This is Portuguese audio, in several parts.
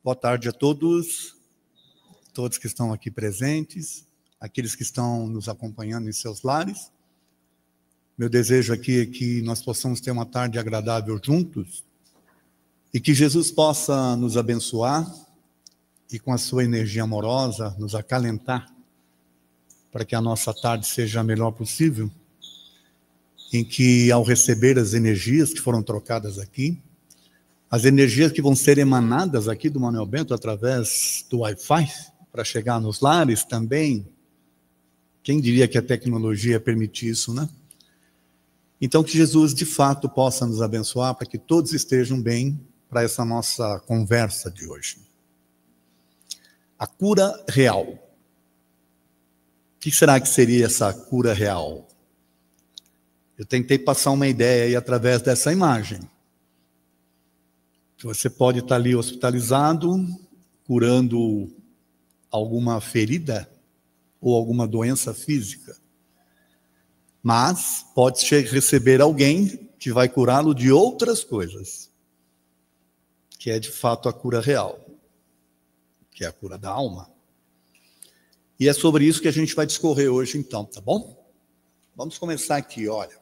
Boa tarde a todos que estão aqui presentes, aqueles que estão nos acompanhando em seus lares. Meu desejo aqui é que nós possamos ter uma tarde agradável juntos e que Jesus possa nos abençoar e com a sua energia amorosa nos acalentar para que a nossa tarde seja a melhor possível, em que ao receber as energias que foram trocadas aqui, as energias que vão ser emanadas aqui do Manuel Bento através do Wi-Fi, para chegar nos lares também. Quem diria que a tecnologia permite isso, né? Então, que Jesus, de fato, possa nos abençoar para que todos estejam bem para essa nossa conversa de hoje. A cura real. O que será que seria essa cura real? Eu tentei passar uma ideia aí através dessa imagem. Você pode estar ali hospitalizado, curando alguma ferida ou alguma doença física. Mas pode receber alguém que vai curá-lo de outras coisas, que é de fato a cura real, que é a cura da alma. E é sobre isso que a gente vai discorrer hoje então, tá bom? Vamos começar aqui, olha.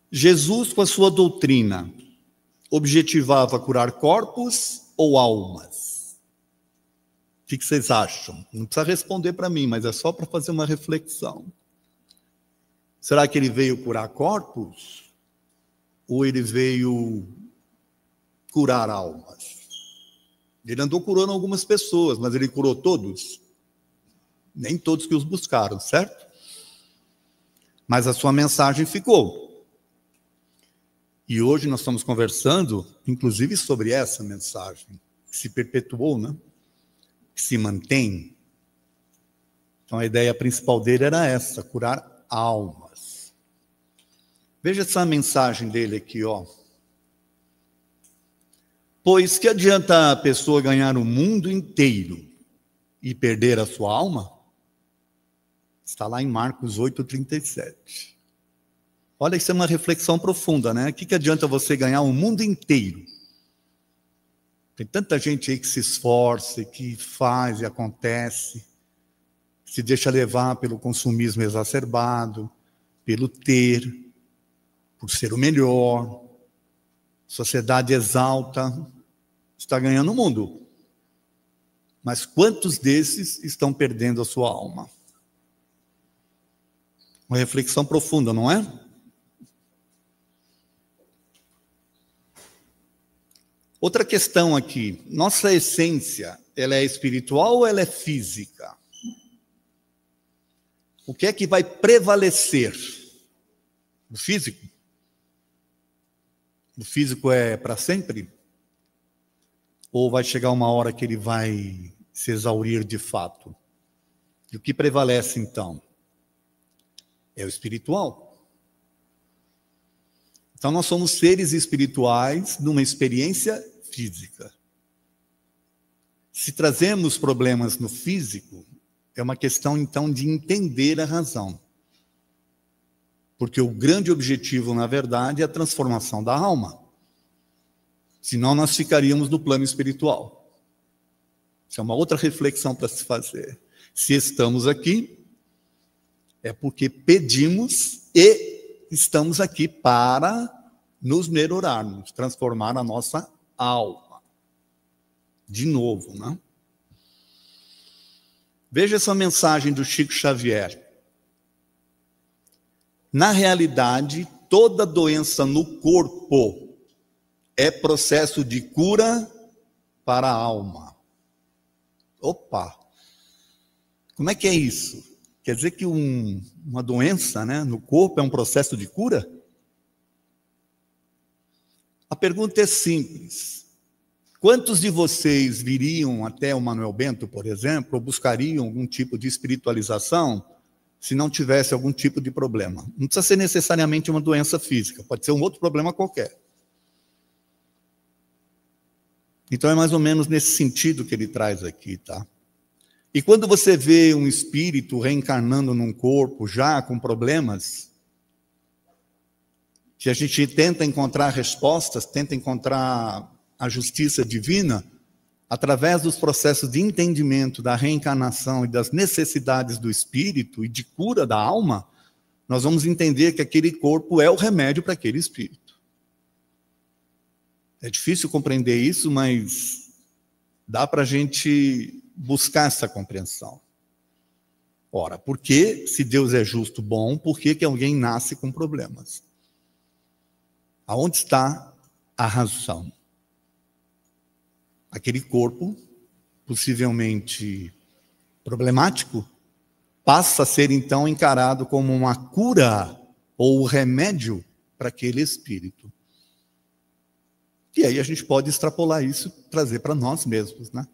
Jesus, com a sua doutrina, objetivava curar corpos ou almas? O que vocês acham? Não precisa responder para mim, mas é só para fazer uma reflexão. Será que ele veio curar corpos? Ou ele veio curar almas? Ele andou curando algumas pessoas, mas ele curou todos? Nem todos que os buscaram, certo? Mas a sua mensagem ficou. E hoje nós estamos conversando, inclusive, sobre essa mensagem, que se perpetuou, né? Que se mantém. Então, a ideia principal dele era essa, curar almas. Veja essa mensagem dele aqui, ó. Pois que adianta a pessoa ganhar o mundo inteiro e perder a sua alma? Está lá em Marcos 8:37. Olha, isso é uma reflexão profunda, né? O que adianta você ganhar o mundo inteiro? Tem tanta gente aí que se esforça, que faz e acontece, se deixa levar pelo consumismo exacerbado, pelo ter, por ser o melhor. Sociedade exalta, está ganhando o mundo. Mas quantos desses estão perdendo a sua alma? Uma reflexão profunda, não é? Outra questão aqui, nossa essência, ela é espiritual ou ela é física? O que é que vai prevalecer? O físico? O físico é para sempre? Ou vai chegar uma hora que ele vai se exaurir de fato? E o que prevalece então? É o espiritual. Então, nós somos seres espirituais numa experiência física. Se trazemos problemas no físico, é uma questão, então, de entender a razão. Porque o grande objetivo, na verdade, é a transformação da alma. Senão, nós ficaríamos no plano espiritual. Isso é uma outra reflexão para se fazer. Se estamos aqui, é porque pedimos e estamos aqui para nos melhorarmos, transformar a nossa alma. De novo, né? Veja essa mensagem do Chico Xavier. Na realidade, toda doença no corpo é processo de cura para a alma. Opa! Como é que é isso? Quer dizer que uma doença, né, no corpo é um processo de cura? A pergunta é simples. Quantos de vocês viriam até o Manuel Bento, por exemplo, ou buscariam algum tipo de espiritualização se não tivesse algum tipo de problema? Não precisa ser necessariamente uma doença física, pode ser um outro problema qualquer. Então é mais ou menos nesse sentido que ele traz aqui, tá? E quando você vê um espírito reencarnando num corpo já com problemas, que a gente tenta encontrar respostas, tenta encontrar a justiça divina, através dos processos de entendimento da reencarnação e das necessidades do espírito e de cura da alma, nós vamos entender que aquele corpo é o remédio para aquele espírito. É difícil compreender isso, mas dá para a gente buscar essa compreensão. Ora, por que, se Deus é justo, bom, por que alguém nasce com problemas? Aonde está a razão? Aquele corpo, possivelmente problemático, passa a ser então encarado como uma cura ou remédio para aquele espírito. E aí a gente pode extrapolar isso, trazer para nós mesmos, né?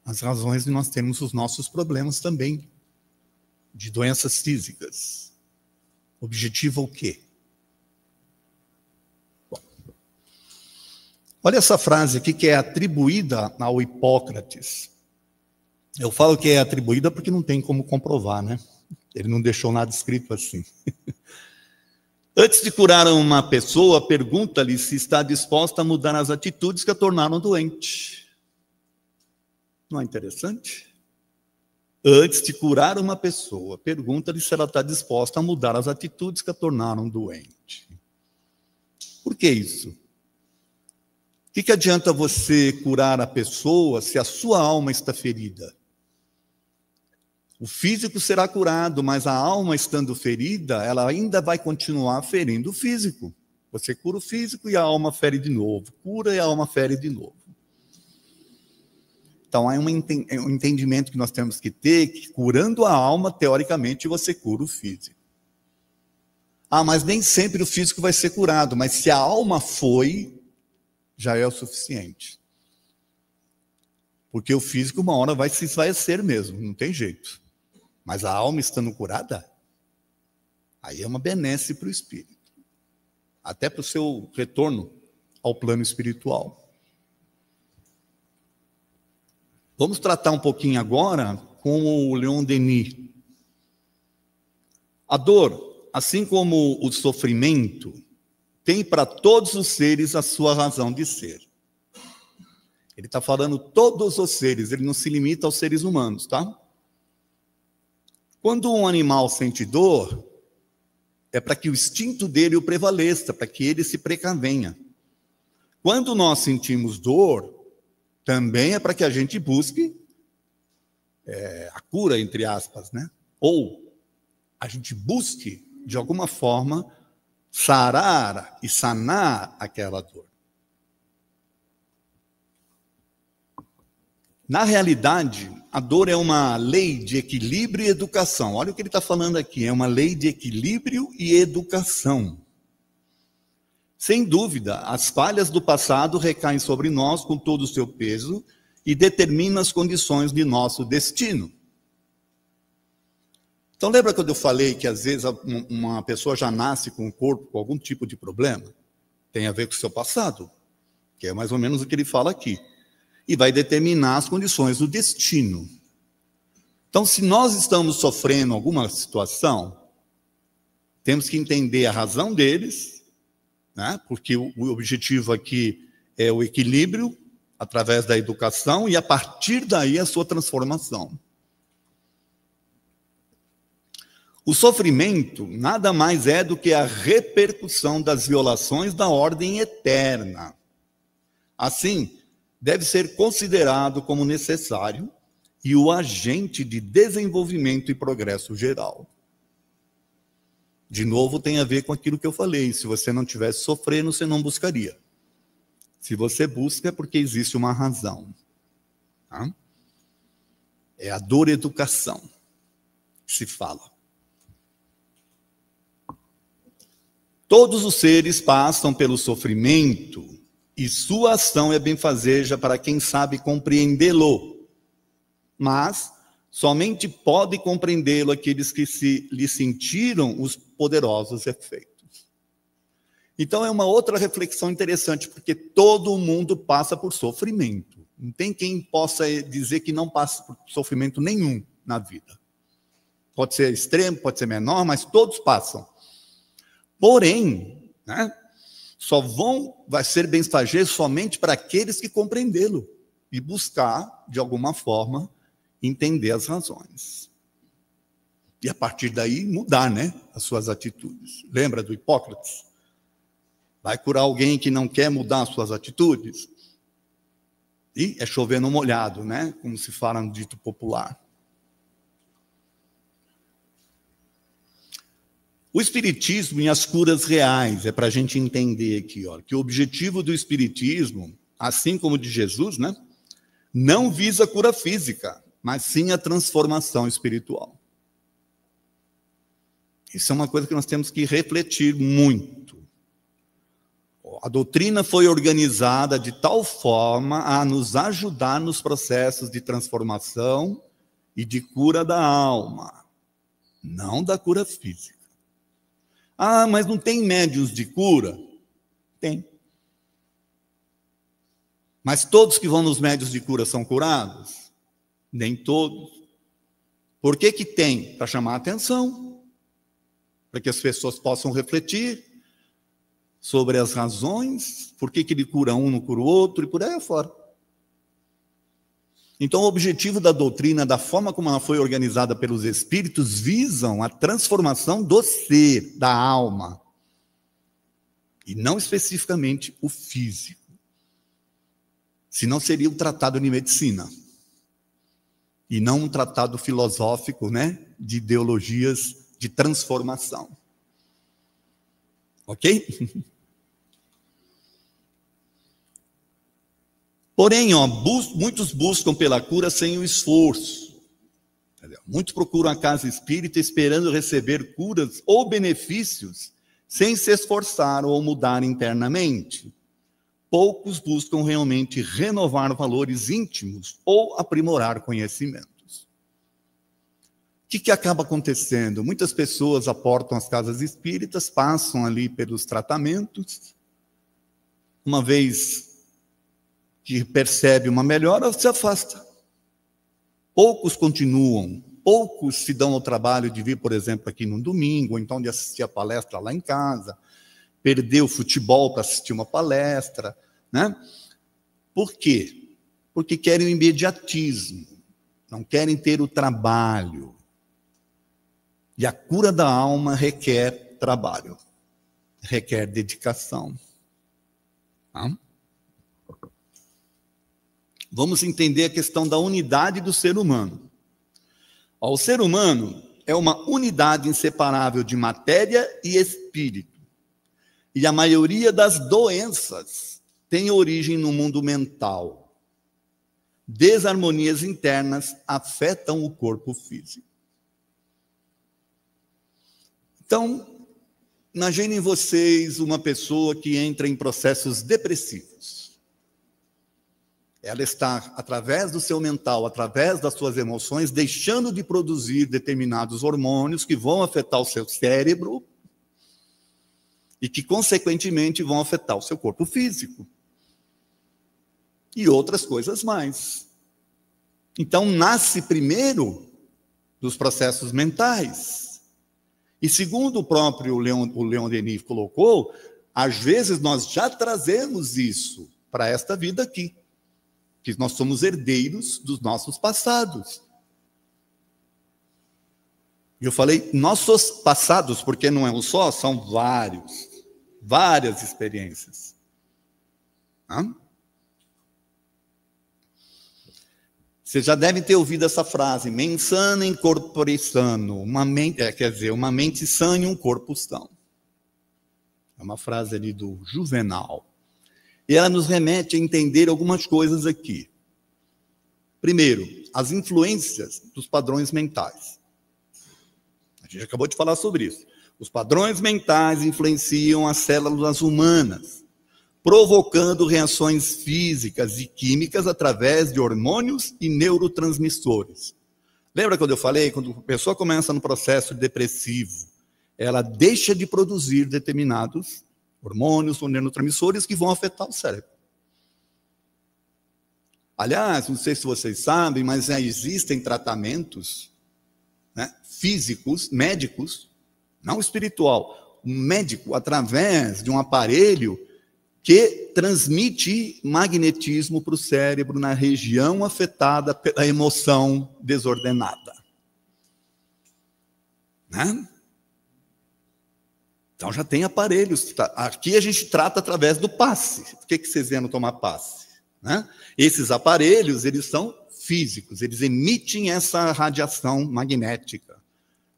As razões de nós termos os nossos problemas também, de doenças físicas. Objetivo o quê? Bom, olha essa frase aqui que é atribuída ao Hipócrates. Eu falo que é atribuída porque não tem como comprovar, né? Ele não deixou nada escrito assim. Antes de curar uma pessoa, pergunta-lhe se está disposta a mudar as atitudes que a tornaram doente. Não é interessante? Antes de curar uma pessoa, pergunta-lhe se ela está disposta a mudar as atitudes que a tornaram doente. Por que isso? O que adianta você curar a pessoa se a sua alma está ferida? O físico será curado, mas a alma estando ferida, ela ainda vai continuar ferindo o físico. Você cura o físico e a alma fere de novo. Cura e a alma fere de novo. Então, é um entendimento que nós temos que ter, que curando a alma, teoricamente, você cura o físico. Mas nem sempre o físico vai ser curado, mas se a alma foi, já é o suficiente. Porque o físico, uma hora, vai se esvaecer mesmo, não tem jeito. Mas a alma estando curada, aí é uma benesse para o espírito. Até para o seu retorno ao plano espiritual. Vamos tratar um pouquinho agora com o Leon Denis. A dor, assim como o sofrimento, tem para todos os seres a sua razão de ser. Ele está falando todos os seres, ele não se limita aos seres humanos, tá? Quando um animal sente dor, é para que o instinto dele o prevaleça, para que ele se precavenha. Quando nós sentimos dor, também é para que a gente busque a cura, entre aspas, né? Ou a gente busque, de alguma forma, sarar e sanar aquela dor. Na realidade, a dor é uma lei de equilíbrio e educação. Olha o que ele está falando aqui, é uma lei de equilíbrio e educação. Sem dúvida, as falhas do passado recaem sobre nós com todo o seu peso e determinam as condições de nosso destino. Então, lembra quando eu falei que às vezes uma pessoa já nasce com o corpo com algum tipo de problema? Tem a ver com o seu passado, que é mais ou menos o que ele fala aqui. E vai determinar as condições do destino. Então, se nós estamos sofrendo alguma situação, temos que entender a razão deles, né? Porque o objetivo aqui é o equilíbrio através da educação e, a partir daí, a sua transformação. O sofrimento nada mais é do que a repercussão das violações da ordem eterna. Assim, deve ser considerado como necessário e o agente de desenvolvimento e progresso geral. De novo, tem a ver com aquilo que eu falei. Se você não estivesse sofrendo, você não buscaria. Se você busca, é porque existe uma razão. Tá? É a dor educação que se fala. Todos os seres passam pelo sofrimento e sua ação é benfazeja para quem sabe compreendê-lo. Mas somente pode compreendê-lo aqueles que lhe sentiram os poderosos efeitos. Então é uma outra reflexão interessante, porque todo mundo passa por sofrimento. Não tem quem possa dizer que não passa por sofrimento nenhum na vida. Pode ser extremo, pode ser menor, mas todos passam. Porém, né, vai ser benfazejo somente para aqueles que compreendê-lo e buscar, de alguma forma, entender as razões. E a partir daí mudar, né, as suas atitudes. Lembra do Hipócrates? Vai curar alguém que não quer mudar as suas atitudes? E é chover no molhado, né? Como se fala no dito popular. O Espiritismo e as curas reais, é para a gente entender aqui, ó, que o objetivo do Espiritismo, assim como de Jesus, né, não visa a cura física, mas sim a transformação espiritual. Isso é uma coisa que nós temos que refletir muito. A doutrina foi organizada de tal forma a nos ajudar nos processos de transformação e de cura da alma, não da cura física. Ah, mas não tem médiuns de cura? Tem. Mas todos que vão nos médiuns de cura são curados? Nem todos. Por que que tem? Para chamar a atenção, para que as pessoas possam refletir sobre as razões, por que que ele cura um, não cura o outro, e por aí afora. Então, o objetivo da doutrina, da forma como ela foi organizada pelos espíritos, visam a transformação do ser, da alma, e não especificamente o físico. Senão seria um tratado de medicina, e não um tratado filosófico, né, de ideologias de transformação. Ok? Porém, ó, muitos buscam pela cura sem o esforço. Muitos procuram a casa espírita esperando receber curas ou benefícios sem se esforçar ou mudar internamente. Poucos buscam realmente renovar valores íntimos ou aprimorar conhecimentos. O que acaba acontecendo? Muitas pessoas aportam as casas espíritas, passam ali pelos tratamentos, uma vez que percebe uma melhora, se afasta. Poucos continuam, poucos se dão ao trabalho de vir, por exemplo, aqui no domingo, ou então de assistir a palestra lá em casa, perder o futebol para assistir uma palestra, né? Por quê? Porque querem o imediatismo, não querem ter o trabalho. E a cura da alma requer trabalho, requer dedicação. Tá? Vamos entender a questão da unidade do ser humano. O ser humano é uma unidade inseparável de matéria e espírito. E a maioria das doenças tem origem no mundo mental. Desarmonias internas afetam o corpo físico. Então, imaginem vocês uma pessoa que entra em processos depressivos. Ela está, através do seu mental, através das suas emoções, deixando de produzir determinados hormônios que vão afetar o seu cérebro e que, consequentemente, vão afetar o seu corpo físico. E outras coisas mais. Então, nasce primeiro dos processos mentais. E segundo o próprio Leon Denis colocou, às vezes nós já trazemos isso para esta vida aqui. Que nós somos herdeiros dos nossos passados. E eu falei nossos passados, porque não é um só, são várias experiências. Hã? Vocês já devem ter ouvido essa frase, mens sana in corpore sano, uma mente sã e um corpo são. É uma frase ali do Juvenal. E ela nos remete a entender algumas coisas aqui. Primeiro, as influências dos padrões mentais. A gente acabou de falar sobre isso. Os padrões mentais influenciam as células humanas, provocando reações físicas e químicas através de hormônios e neurotransmissores. Lembra quando eu falei, quando a pessoa começa no processo depressivo, ela deixa de produzir determinados hormônios ou neurotransmissores que vão afetar o cérebro. Aliás, não sei se vocês sabem, mas já existem tratamentos, né, físicos, médicos, não espiritual, um médico, através de um aparelho, que transmite magnetismo para o cérebro na região afetada pela emoção desordenada. Né? Então já tem aparelhos. Aqui a gente trata através do passe. Por que vocês vieram tomar passe? Né? Esses aparelhos, eles são físicos, eles emitem essa radiação magnética.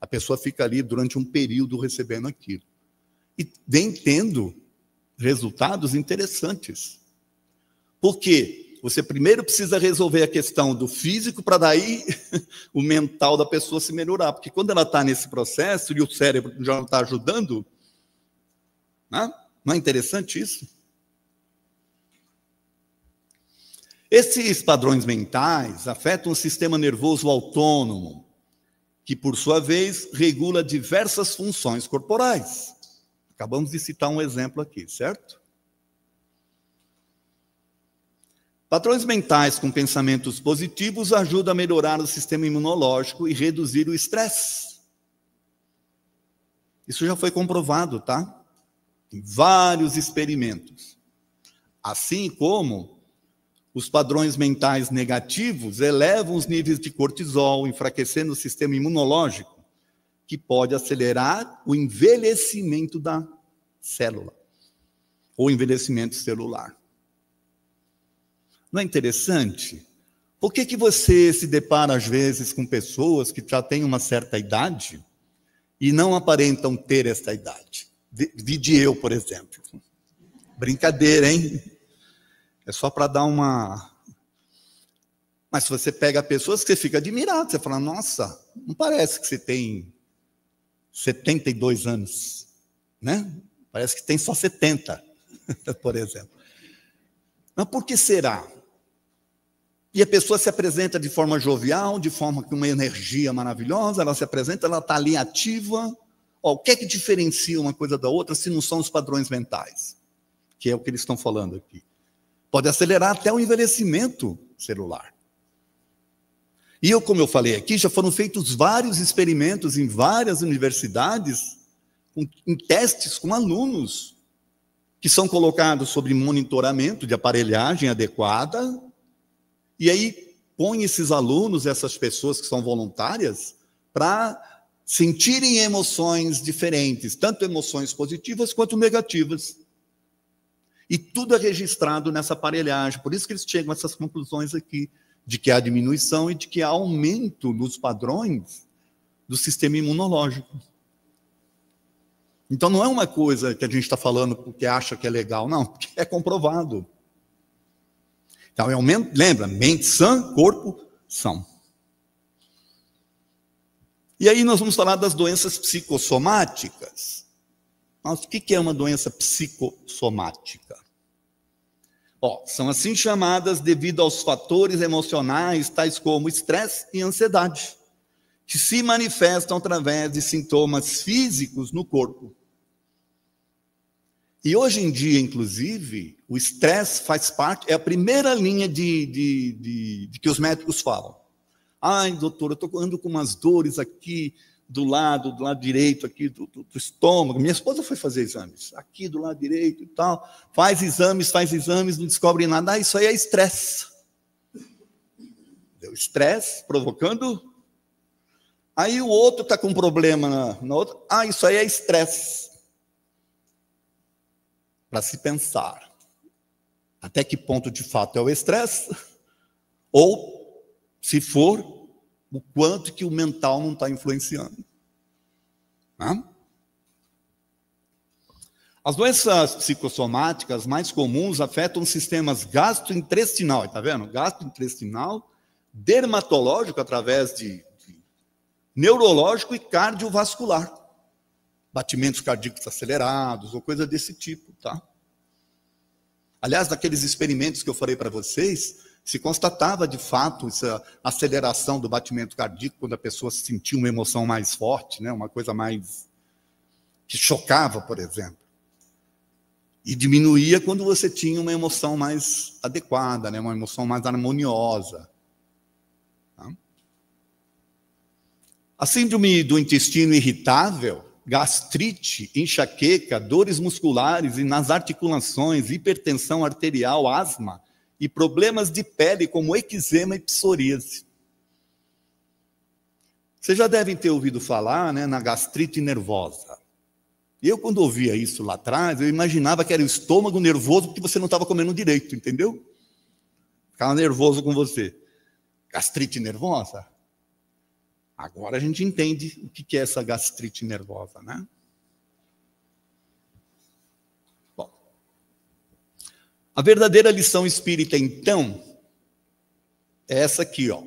A pessoa fica ali durante um período recebendo aquilo. E vem tendo resultados interessantes. Por quê? Você primeiro precisa resolver a questão do físico para daí o mental da pessoa se melhorar. Porque quando ela está nesse processo e o cérebro já não está ajudando, né? Não é interessante isso? Esses padrões mentais afetam o sistema nervoso autônomo, que, por sua vez, regula diversas funções corporais. Acabamos de citar um exemplo aqui, certo? Padrões mentais com pensamentos positivos ajudam a melhorar o sistema imunológico e reduzir o estresse. Isso já foi comprovado, tá? Em vários experimentos. Assim como os padrões mentais negativos elevam os níveis de cortisol, enfraquecendo o sistema imunológico, que pode acelerar o envelhecimento da célula, ou envelhecimento celular. Não é interessante? Por que você se depara, às vezes, com pessoas que já têm uma certa idade e não aparentam ter essa idade? Vide eu, por exemplo. Brincadeira, hein? É só para dar uma... Mas se você pega pessoas que você fica admirado, você fala, nossa, não parece que você tem 72 anos, né? Parece que tem só 70, por exemplo. Mas por que será? E a pessoa se apresenta de forma jovial, de forma com uma energia maravilhosa, ela se apresenta, ela está ali ativa. O que é que diferencia uma coisa da outra se não são os padrões mentais? Que é o que eles estão falando aqui. Pode acelerar até o envelhecimento celular. E como eu falei aqui, já foram feitos vários experimentos em várias universidades, em testes com alunos, que são colocados sob monitoramento de aparelhagem adequada, e aí põe esses alunos, essas pessoas que são voluntárias, para sentirem emoções diferentes, tanto emoções positivas quanto negativas. E tudo é registrado nessa aparelhagem. Por isso que eles chegam a essas conclusões aqui, de que há diminuição e de que há aumento nos padrões do sistema imunológico. Então não é uma coisa que a gente está falando porque acha que é legal, não, porque é comprovado. Então, lembra, mente sã, corpo são. E aí nós vamos falar das doenças psicossomáticas. Mas o que é uma doença psicossomática? São assim chamadas devido aos fatores emocionais, tais como estresse e ansiedade, que se manifestam através de sintomas físicos no corpo. E hoje em dia, inclusive, o estresse faz parte, é a primeira linha de que os médicos falam. Ai, doutor, eu estou ando com umas dores aqui do lado direito aqui do estômago. Minha esposa foi fazer exames, aqui do lado direito e tal. Faz exames, não descobre nada. Ah, isso aí é estresse. Deu estresse, provocando. Aí o outro está com um problema na outra. Ah, isso aí é estresse. Para se pensar. Até que ponto de fato é o estresse? Ou, se for, o quanto que o mental não está influenciando. As doenças psicossomáticas mais comuns afetam os sistemas gastrointestinal, está vendo? Gastrointestinal, dermatológico, através de neurológico e cardiovascular. Batimentos cardíacos acelerados, ou coisa desse tipo, tá? Aliás, naqueles experimentos que eu falei para vocês, se constatava, de fato, essa aceleração do batimento cardíaco quando a pessoa sentia uma emoção mais forte, né? Uma coisa mais que chocava, por exemplo. E diminuía quando você tinha uma emoção mais adequada, né? Uma emoção mais harmoniosa. Tá? A síndrome do intestino irritável gastrite, enxaqueca, dores musculares e nas articulações, hipertensão arterial, asma e problemas de pele como eczema e psoríase. Vocês já devem ter ouvido falar, né, na gastrite nervosa. Eu, quando ouvia isso lá atrás, eu imaginava que era o estômago nervoso porque você não estava comendo direito, entendeu? Ficava nervoso com você. Gastrite nervosa? Agora a gente entende o que é essa gastrite nervosa, né? Bom, a verdadeira lição espírita, então, é essa aqui, ó.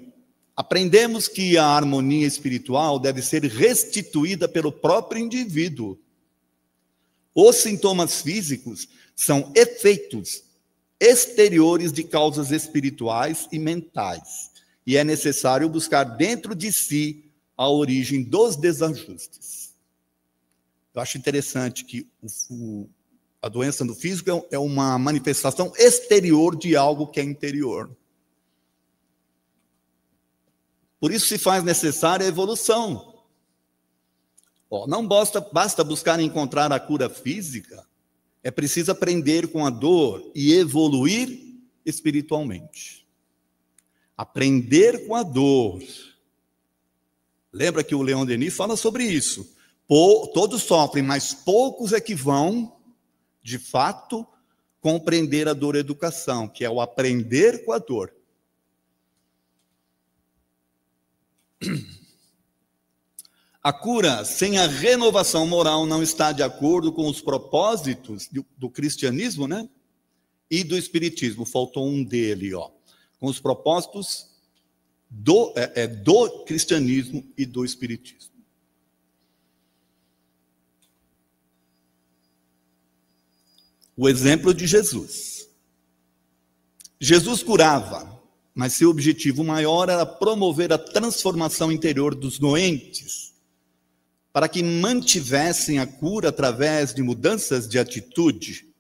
Aprendemos que a harmonia espiritual deve ser restituída pelo próprio indivíduo. Os sintomas físicos são efeitos exteriores de causas espirituais e mentais. E é necessário buscar dentro de si a origem dos desajustes. Eu acho interessante que a doença no físico é uma manifestação exterior de algo que é interior. Por isso se faz necessária a evolução. Não basta buscar encontrar a cura física, é preciso aprender com a dor e evoluir espiritualmente. Aprender com a dor. Lembra que o Leon Denis fala sobre isso. Todos sofrem, mas poucos é que vão, de fato, compreender a dor educação, que é o aprender com a dor. A cura sem a renovação moral não está de acordo com os propósitos do cristianismo, né? E do espiritismo. Faltou um dele, ó. Com os propósitos do cristianismo e do espiritismo. O exemplo de Jesus. Jesus curava, mas seu objetivo maior era promover a transformação interior dos doentes, para que mantivessem a cura através de mudanças de atitude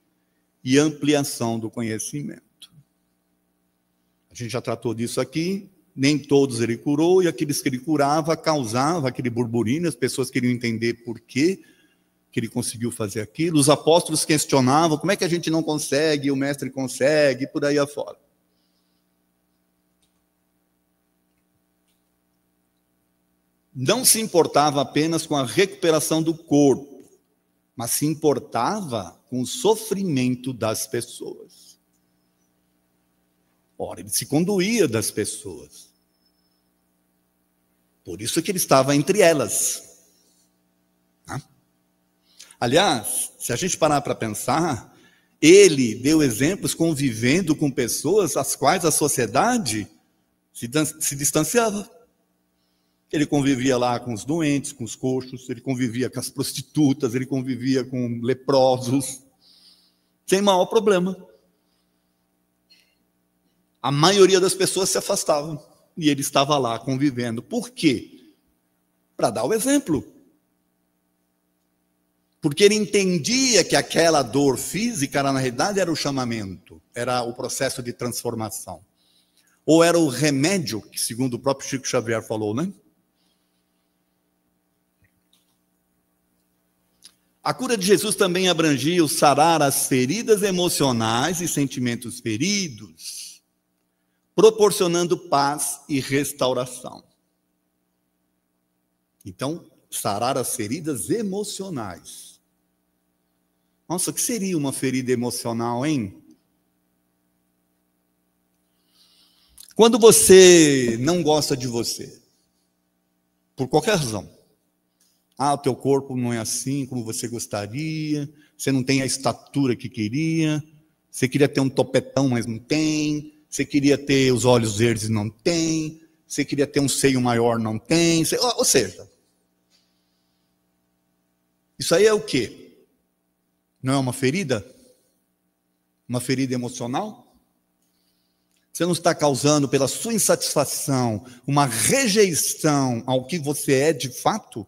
e ampliação do conhecimento. A gente já tratou disso aqui, nem todos ele curou, e aqueles que ele curava causava aquele burburinho, as pessoas queriam entender por que ele conseguiu fazer aquilo. Os apóstolos questionavam, como é que a gente não consegue, o mestre consegue, e por aí afora. Não se importava apenas com a recuperação do corpo, mas se importava com o sofrimento das pessoas. Ora, ele se conduía das pessoas. Por isso que ele estava entre elas. Aliás, se a gente parar para pensar, ele deu exemplos convivendo com pessoas às quais a sociedade se distanciava. Ele convivia lá com os doentes, com os coxos, ele convivia com as prostitutas, ele convivia com leprosos, sem maior problema. A maioria das pessoas se afastavam e ele estava lá convivendo. Por quê? Para dar o exemplo. Porque ele entendia que aquela dor física, na realidade, era o chamamento, era o processo de transformação. Ou era o remédio, que segundo o próprio Chico Xavier falou, né? A cura de Jesus também abrangia o sarar as feridas emocionais e sentimentos feridos, proporcionando paz e restauração. Então, sarar as feridas emocionais. Nossa, o que seria uma ferida emocional, hein? Quando você não gosta de você, por qualquer razão, o teu corpo não é assim como você gostaria, você não tem a estatura que queria, você queria ter um topetão, mas não tem, você queria ter os olhos verdes e não tem, você queria ter um seio maior, não tem, ou seja, isso aí é o quê? Não é uma ferida? Uma ferida emocional? Você não está causando, pela sua insatisfação, uma rejeição ao que você é de fato?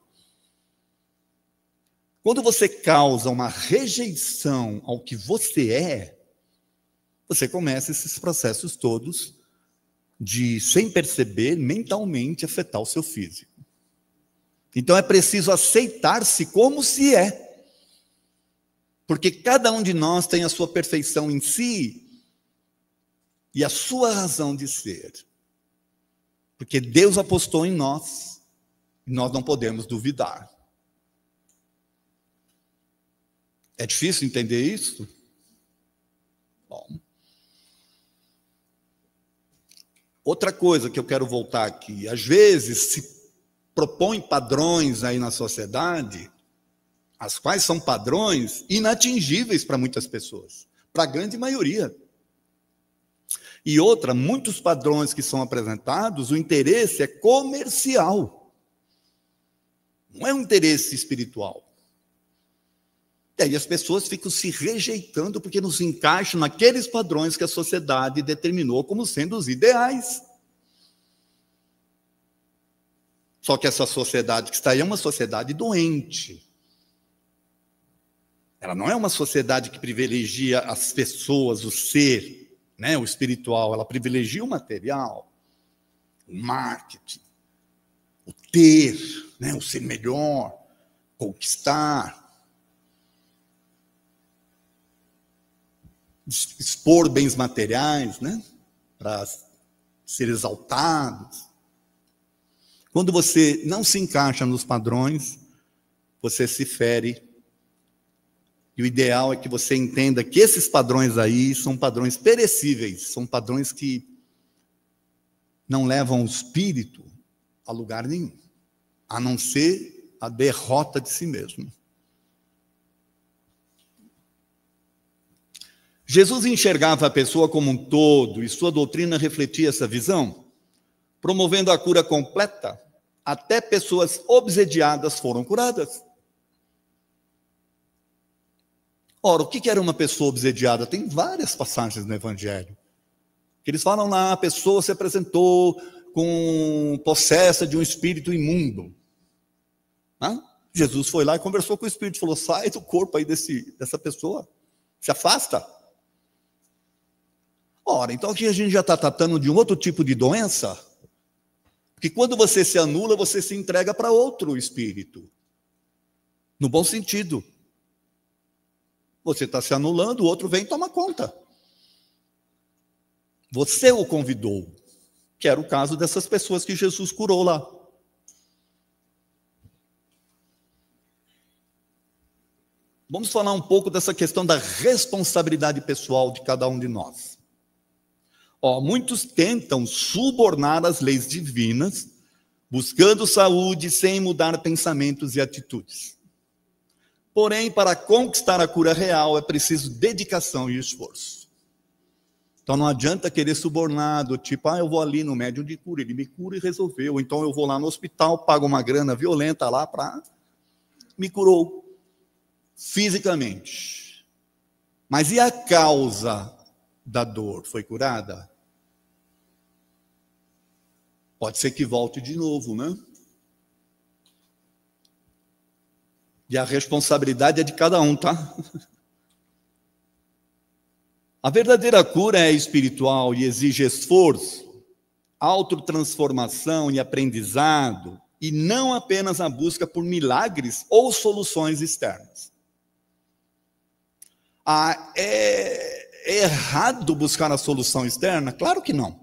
Quando você causa uma rejeição ao que você é, você começa esses processos todos de, sem perceber, mentalmente afetar o seu físico. Então é preciso aceitar-se como se é. Porque cada um de nós tem a sua perfeição em si e a sua razão de ser. Porque Deus apostou em nós e nós não podemos duvidar. É difícil entender isso? Bom. Outra coisa que eu quero voltar aqui, às vezes se propõe padrões aí na sociedade, as quais são padrões inatingíveis para muitas pessoas, para a grande maioria. E outra, muitos padrões que são apresentados, o interesse é comercial, não é um interesse espiritual. E aí as pessoas ficam se rejeitando porque não se encaixam naqueles padrões que a sociedade determinou como sendo os ideais. Só que essa sociedade que está aí é uma sociedade doente. Ela não é uma sociedade que privilegia as pessoas, o ser, né, o espiritual. Ela privilegia o material, o marketing, o ter, né, o ser melhor, conquistar, expor bens materiais, né, para ser exaltados. Quando você não se encaixa nos padrões, você se fere. E o ideal é que você entenda que esses padrões aí são padrões perecíveis, são padrões que não levam o espírito a lugar nenhum, a não ser a derrota de si mesmo. Jesus enxergava a pessoa como um todo e sua doutrina refletia essa visão, promovendo a cura completa. Até pessoas obsediadas foram curadas. Ora, o que era uma pessoa obsediada? Tem várias passagens no Evangelho. Que eles falam lá, a pessoa se apresentou com possessa de um espírito imundo. Jesus foi lá e conversou com o espírito, falou, sai do corpo aí dessa pessoa, se afasta. Ora, então aqui a gente já está tratando de um outro tipo de doença, porque quando você se anula, você se entrega para outro espírito. No bom sentido. Você está se anulando, o outro vem e toma conta. Você o convidou, que era o caso dessas pessoas que Jesus curou lá. Vamos falar um pouco dessa questão da responsabilidade pessoal de cada um de nós. Muitos tentam subornar as leis divinas, buscando saúde sem mudar pensamentos e atitudes. Porém, para conquistar a cura real, é preciso dedicação e esforço. Então, não adianta querer subornar, do tipo, eu vou ali no médium de cura, ele me cura e resolveu. Ou então, eu vou lá no hospital, pago uma grana violenta lá para... Me curou fisicamente. Mas e a causa da dor? Foi curada? Pode ser que volte de novo, né? E a responsabilidade é de cada um, tá? A verdadeira cura é espiritual e exige esforço, autotransformação e aprendizado, e não apenas a busca por milagres ou soluções externas. É errado buscar a solução externa? Claro que não.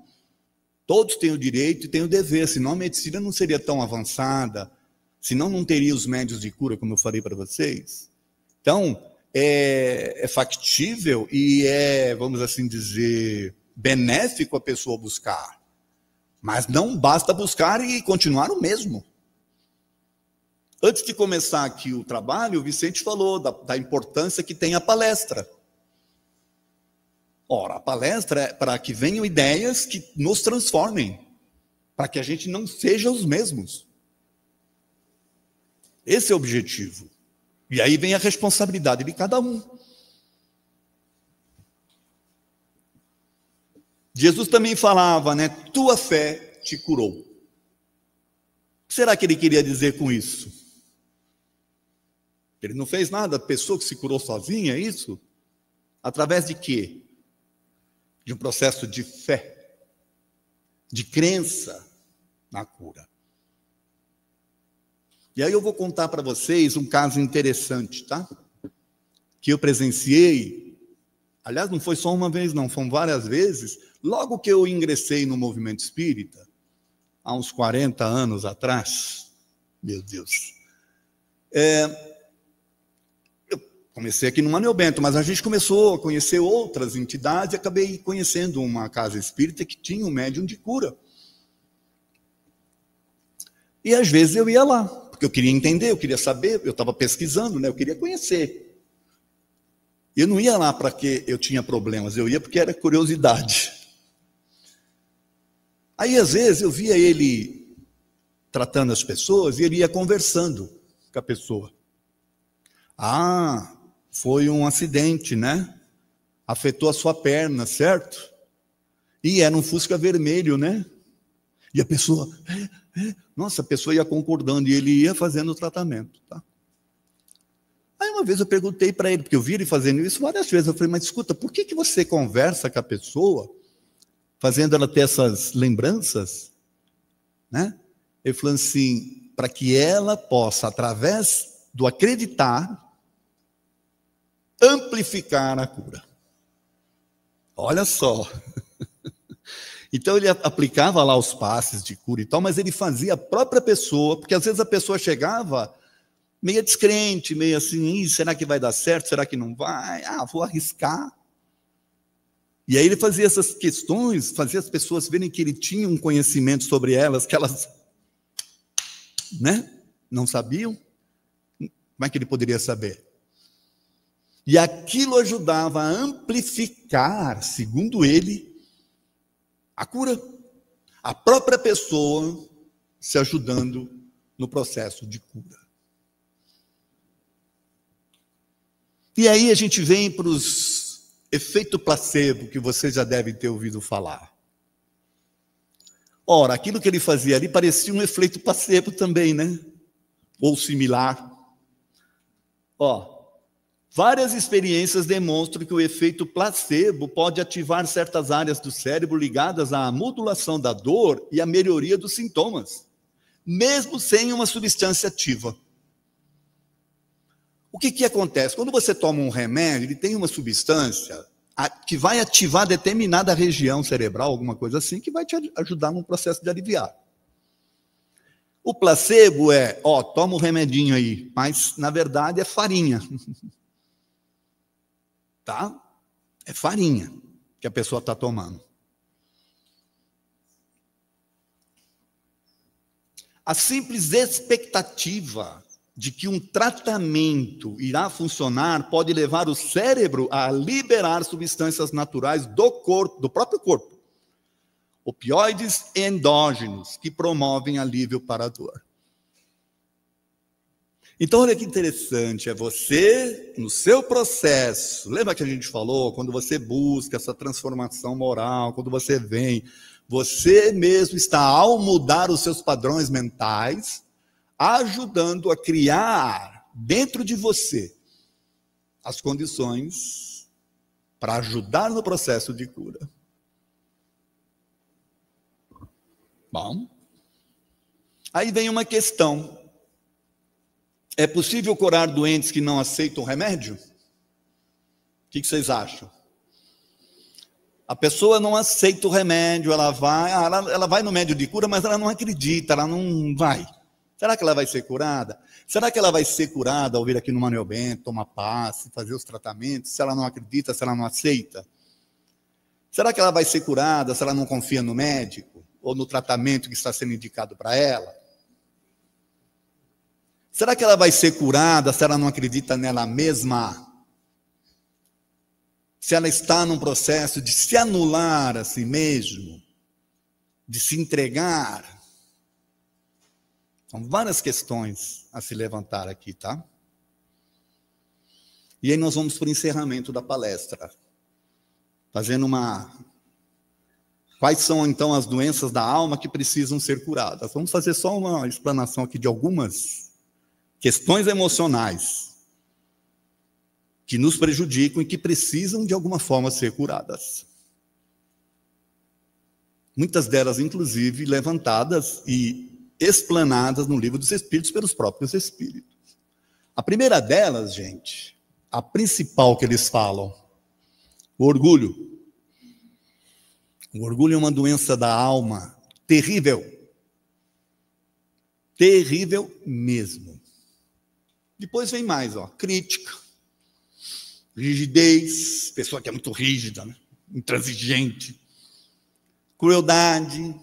Todos têm o direito e têm o dever, senão a medicina não seria tão avançada, senão não teria os médios de cura, como eu falei para vocês. Então, é factível e vamos assim dizer, benéfico a pessoa buscar. Mas não basta buscar e continuar o mesmo. Antes de começar aqui o trabalho, o Vicente falou da importância que tem a palestra. Ora, a palestra é para que venham ideias que nos transformem, para que a gente não seja os mesmos. Esse é o objetivo. E aí vem a responsabilidade de cada um. Jesus também falava, né? Tua fé te curou. O que será que ele queria dizer com isso? Ele não fez nada, a pessoa que se curou sozinha, é isso? Através de quê? De um processo de fé, de crença na cura. E aí eu vou contar para vocês um caso interessante, tá? Que eu presenciei, aliás, não foi só uma vez, não, foram várias vezes, logo que eu ingressei no movimento espírita, há uns 40 anos atrás, meu Deus, eu comecei aqui no Manuel Bento, mas a gente começou a conhecer outras entidades e acabei conhecendo uma casa espírita que tinha um médium de cura. E às vezes eu ia lá, porque eu queria entender, eu queria saber, eu estava pesquisando, né? Eu queria conhecer. Eu não ia lá para que eu tinha problemas, eu ia porque era curiosidade. Aí às vezes eu via ele tratando as pessoas e ele ia conversando com a pessoa. Ah, foi um acidente, né? Afetou a sua perna, certo? E era um Fusca vermelho, né? E a pessoa, nossa, a pessoa ia concordando e ele ia fazendo o tratamento, tá? Aí uma vez eu perguntei para ele, porque eu vi ele fazendo isso várias vezes, eu falei, mas escuta, por que você conversa com a pessoa, fazendo ela ter essas lembranças, né? Ele falou assim, para que ela possa, através do acreditar, amplificar a cura. Olha só. Então ele aplicava lá os passes de cura e tal, mas ele fazia a própria pessoa, porque às vezes a pessoa chegava meio descrente, meio assim, será que vai dar certo? Será que não vai? Ah, vou arriscar. E aí ele fazia essas questões, fazia as pessoas verem que ele tinha um conhecimento sobre elas, que elas, né, não sabiam. Como é que ele poderia saber? E aquilo ajudava a amplificar, segundo ele, a cura. A própria pessoa se ajudando no processo de cura. E aí a gente vem para os efeitos placebo, que vocês já devem ter ouvido falar. Ora, aquilo que ele fazia ali parecia um efeito placebo também, né? Ou similar. Várias experiências demonstram que o efeito placebo pode ativar certas áreas do cérebro ligadas à modulação da dor e à melhoria dos sintomas, mesmo sem uma substância ativa. O que acontece? Quando você toma um remédio, ele tem uma substância que vai ativar determinada região cerebral, alguma coisa assim, que vai te ajudar no processo de aliviar. O placebo toma um remedinho aí, mas na verdade é farinha. Tá? É farinha que a pessoa está tomando. A simples expectativa de que um tratamento irá funcionar pode levar o cérebro a liberar substâncias naturais do corpo, do próprio corpo, opioides endógenos, que promovem alívio para a dor. Então, olha que interessante, é você, no seu processo, lembra que a gente falou, quando você busca essa transformação moral, quando você vem, você mesmo está, ao mudar os seus padrões mentais, ajudando a criar dentro de você as condições para ajudar no processo de cura. Bom, aí vem uma questão. É possível curar doentes que não aceitam remédio? O que vocês acham? A pessoa não aceita o remédio, ela vai no médium de cura, mas ela não acredita, ela não vai. Será que ela vai ser curada? Será que ela vai ser curada ao vir aqui no Manuel Bento, tomar passe, fazer os tratamentos, se ela não acredita, se ela não aceita? Será que ela vai ser curada se ela não confia no médico ou no tratamento que está sendo indicado para ela? Será que ela vai ser curada se ela não acredita nela mesma? Se ela está num processo de se anular a si mesmo, de se entregar? São várias questões a se levantar aqui, tá? E aí nós vamos para o encerramento da palestra, fazendo Quais são, então, as doenças da alma que precisam ser curadas? Vamos fazer só uma explanação aqui de algumas questões emocionais que nos prejudicam e que precisam, de alguma forma, ser curadas. Muitas delas, inclusive, levantadas e explanadas no Livro dos Espíritos pelos próprios Espíritos. A primeira delas, gente, a principal que eles falam, o orgulho. O orgulho é uma doença da alma terrível. Terrível mesmo. Depois vem mais, crítica, rigidez, pessoa que é muito rígida, né? Intransigente, crueldade.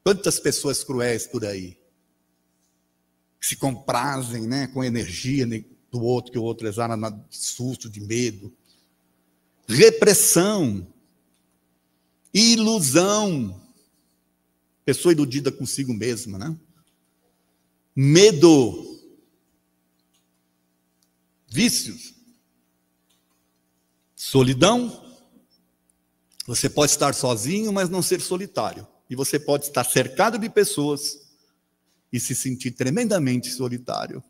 Quantas pessoas cruéis por aí, que se comprazem, né, com a energia do outro, que o outro exala de susto, de medo. Repressão, ilusão, pessoa iludida consigo mesma, né? Medo, vícios, solidão. Você pode estar sozinho, mas não ser solitário. E você pode estar cercado de pessoas e se sentir tremendamente solitário.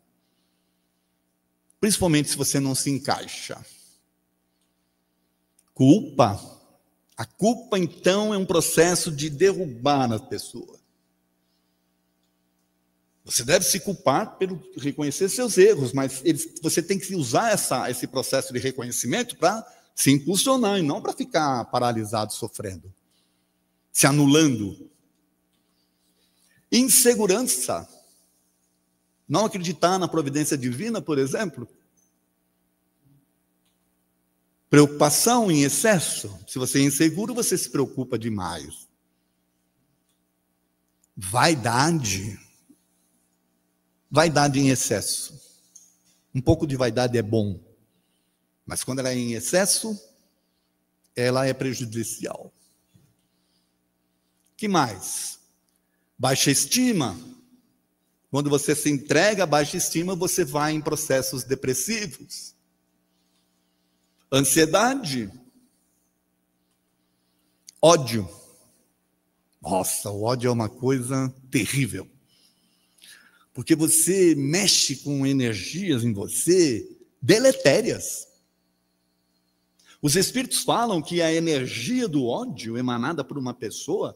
Principalmente se você não se encaixa. Culpa. A culpa, então, é um processo de derrubar a pessoa. Você deve se culpar pelo reconhecer seus erros, mas você tem que usar esse processo de reconhecimento para se impulsionar e não para ficar paralisado, sofrendo, se anulando. Insegurança. Não acreditar na providência divina, por exemplo. Preocupação em excesso. Se você é inseguro, você se preocupa demais. Vaidade. Vaidade em excesso. Um pouco de vaidade é bom, mas quando ela é em excesso, ela é prejudicial. Que mais? Baixa estima. Quando você se entrega à baixa estima, você vai em processos depressivos. Ansiedade. Ódio. Nossa, o ódio é uma coisa terrível. Porque você mexe com energias em você deletérias. Os espíritos falam que a energia do ódio emanada por uma pessoa,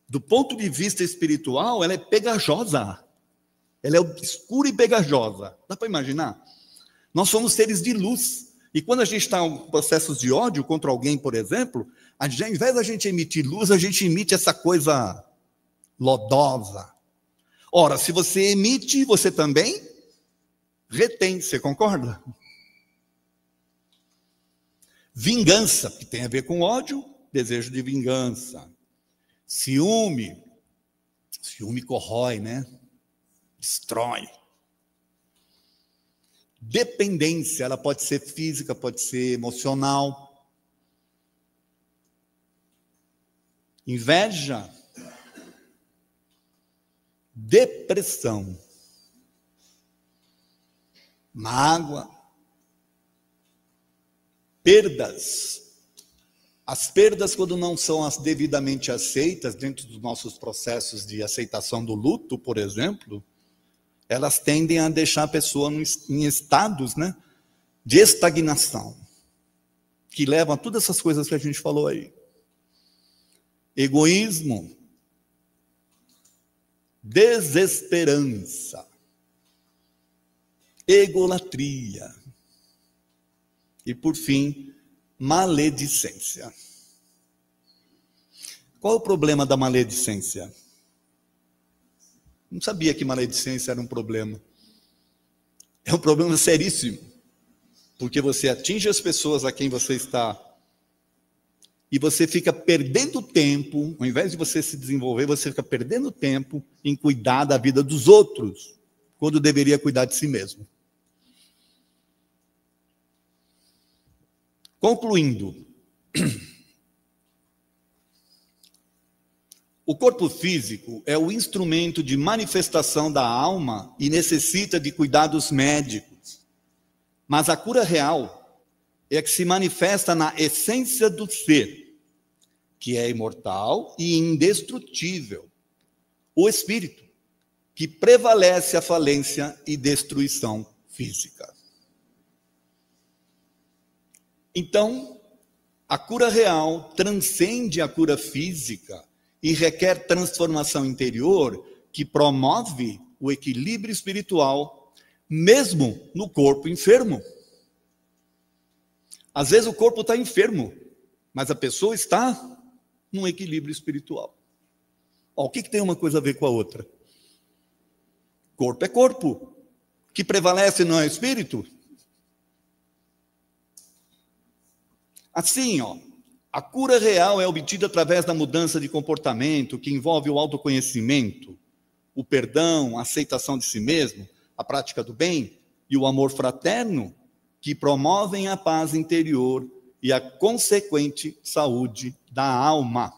do ponto de vista espiritual, ela é pegajosa. Ela é obscura e pegajosa. Dá para imaginar? Nós somos seres de luz. E quando a gente está em processos de ódio contra alguém, por exemplo, ao invés da gente emitir luz, a gente emite essa coisa lodosa. Ora, se você emite, você também retém. Você concorda? Vingança, que tem a ver com ódio, desejo de vingança. Ciúme. Ciúme corrói, né? Destrói. Dependência, ela pode ser física, pode ser emocional. Inveja. Depressão. Mágoa. Perdas. As perdas, quando não são as devidamente aceitas, dentro dos nossos processos de aceitação do luto, por exemplo, elas tendem a deixar a pessoa em estados, né, de estagnação, que levam a todas essas coisas que a gente falou aí. Egoísmo, desesperança, egolatria e, por fim, maledicência. Qual é o problema da maledicência? Não sabia que maledicência era um problema. É um problema seríssimo, porque você atinge as pessoas a quem você está e você fica perdendo tempo, ao invés de você se desenvolver, você fica perdendo tempo em cuidar da vida dos outros, quando deveria cuidar de si mesmo. Concluindo, o corpo físico é o instrumento de manifestação da alma e necessita de cuidados médicos. Mas a cura real é a que se manifesta na essência do ser, que é imortal e indestrutível. O espírito, que prevalece a falência e destruição física. Então, a cura real transcende a cura física e requer transformação interior que promove o equilíbrio espiritual, mesmo no corpo enfermo. Às vezes o corpo está enfermo, mas a pessoa está num equilíbrio espiritual. O que tem uma coisa a ver com a outra? Corpo é corpo. O que prevalece não é o espírito? Assim, a cura real é obtida através da mudança de comportamento, que envolve o autoconhecimento, o perdão, a aceitação de si mesmo, a prática do bem e o amor fraterno, que promovem a paz interior e a consequente saúde da alma.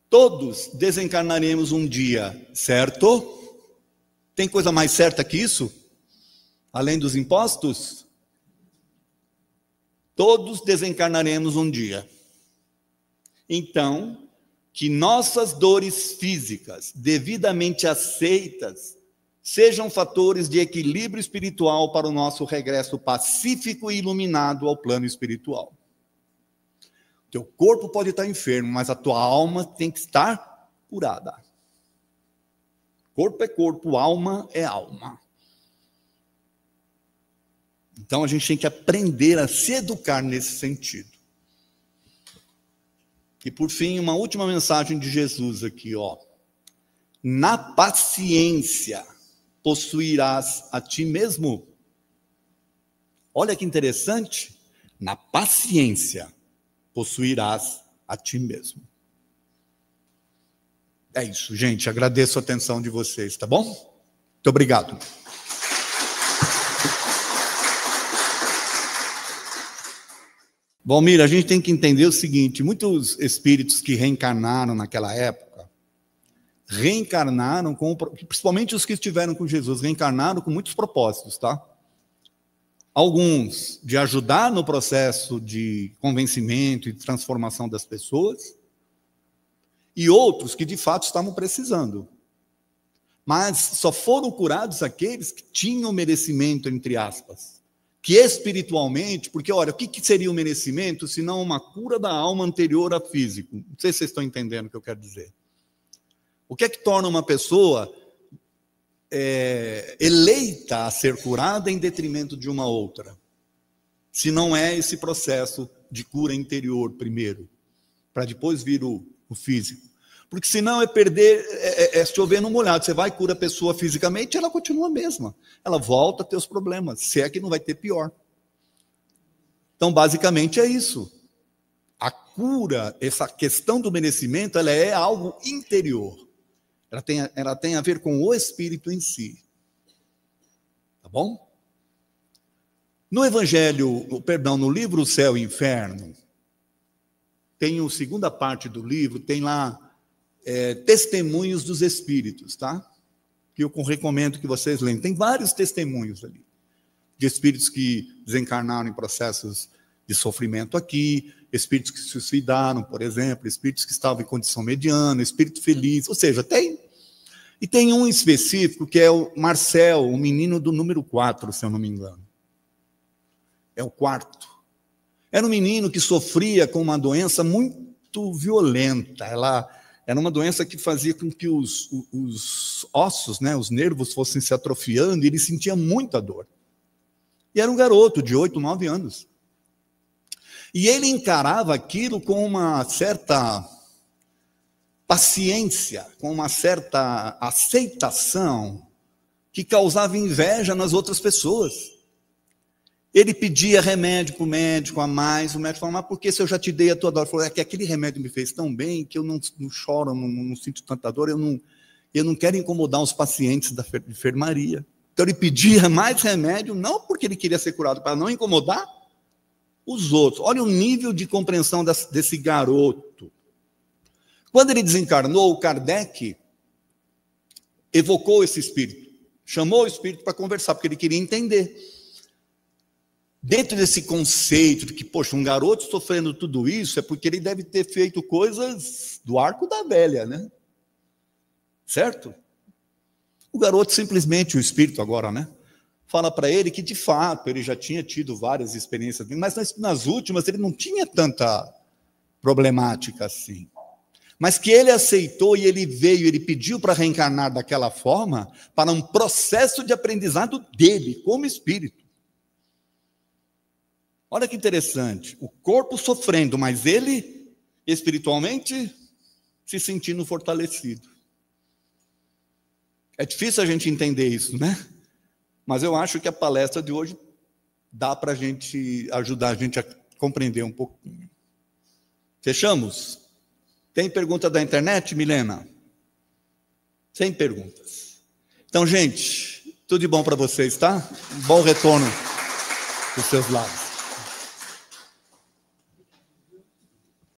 Todos desencarnaremos um dia, certo? Tem coisa mais certa que isso? Além dos impostos? Todos desencarnaremos um dia. Então, que nossas dores físicas, devidamente aceitas, sejam fatores de equilíbrio espiritual para o nosso regresso pacífico e iluminado ao plano espiritual. Teu corpo pode estar enfermo, mas a tua alma tem que estar curada. Corpo é corpo, alma é alma. Então a gente tem que aprender a se educar nesse sentido. E por fim, uma última mensagem de Jesus aqui, Na paciência possuirás a ti mesmo. Olha que interessante. Na paciência possuirás a ti mesmo. É isso, gente. Agradeço a atenção de vocês, tá bom? Muito obrigado. Bom, Mira, a gente tem que entender o seguinte: muitos espíritos que reencarnaram naquela época, reencarnaram principalmente os que estiveram com Jesus, reencarnaram com muitos propósitos, tá? Alguns de ajudar no processo de convencimento e transformação das pessoas, e outros que de fato estavam precisando. Mas só foram curados aqueles que tinham merecimento, entre aspas, que espiritualmente, porque olha, o que seria o merecimento se não uma cura da alma anterior a físico? Não sei se vocês estão entendendo o que eu quero dizer. O que é que torna uma pessoa eleita a ser curada em detrimento de uma outra? Se não é esse processo de cura interior primeiro, para depois vir o físico. Porque senão é perder, chover no molhado. Você vai, cura a pessoa fisicamente, ela continua a mesma. Ela volta a ter os problemas, se é que não vai ter pior. Então, basicamente, é isso. A cura, essa questão do merecimento, ela é algo interior. Ela tem a ver com o espírito em si. Tá bom? No no livro Céu e Inferno, tem a segunda parte do livro, tem lá testemunhos dos espíritos, tá? Que eu recomendo que vocês leiam. Tem vários testemunhos ali, de espíritos que desencarnaram em processos de sofrimento aqui, espíritos que se suicidaram, por exemplo, espíritos que estavam em condição mediana, espírito feliz, ou seja, tem. E tem um específico que é o Marcel, o menino do número 4, se eu não me engano. É o quarto. Era um menino que sofria com uma doença muito violenta. Ela era uma doença que fazia com que os ossos, né, os nervos fossem se atrofiando, e ele sentia muita dor. E era um garoto de 8, 9 anos. E ele encarava aquilo com uma certa paciência, com uma certa aceitação, que causava inveja nas outras pessoas. Ele pedia remédio para o médico a mais, o médico falava, mas por que se eu já te dei a tua dor? Ele falou, é que aquele remédio me fez tão bem que eu não choro, não sinto tanta dor, eu não quero incomodar os pacientes da enfermaria. Então ele pedia mais remédio, não porque ele queria ser curado, para não incomodar os outros. Olha o nível de compreensão desse garoto. Quando ele desencarnou, o Kardec evocou esse espírito, chamou o espírito para conversar, porque ele queria entender. Dentro desse conceito de que, poxa, um garoto sofrendo tudo isso é porque ele deve ter feito coisas do arco da velha, né? Certo? O garoto simplesmente, o espírito agora, né? Fala para ele que, de fato, ele já tinha tido várias experiências, mas nas últimas ele não tinha tanta problemática assim. mas que ele aceitou e ele veio, ele pediu para reencarnar daquela forma, para um processo de aprendizado dele, como espírito. Olha que interessante, o corpo sofrendo, mas ele, espiritualmente, se sentindo fortalecido. É difícil a gente entender isso, né? Mas eu acho que a palestra de hoje dá para a gente ajudar a gente a compreender um pouquinho. Fechamos? Tem pergunta da internet, Milena? Sem perguntas. Então, gente, tudo de bom para vocês, tá? Um bom retorno dos seus lares.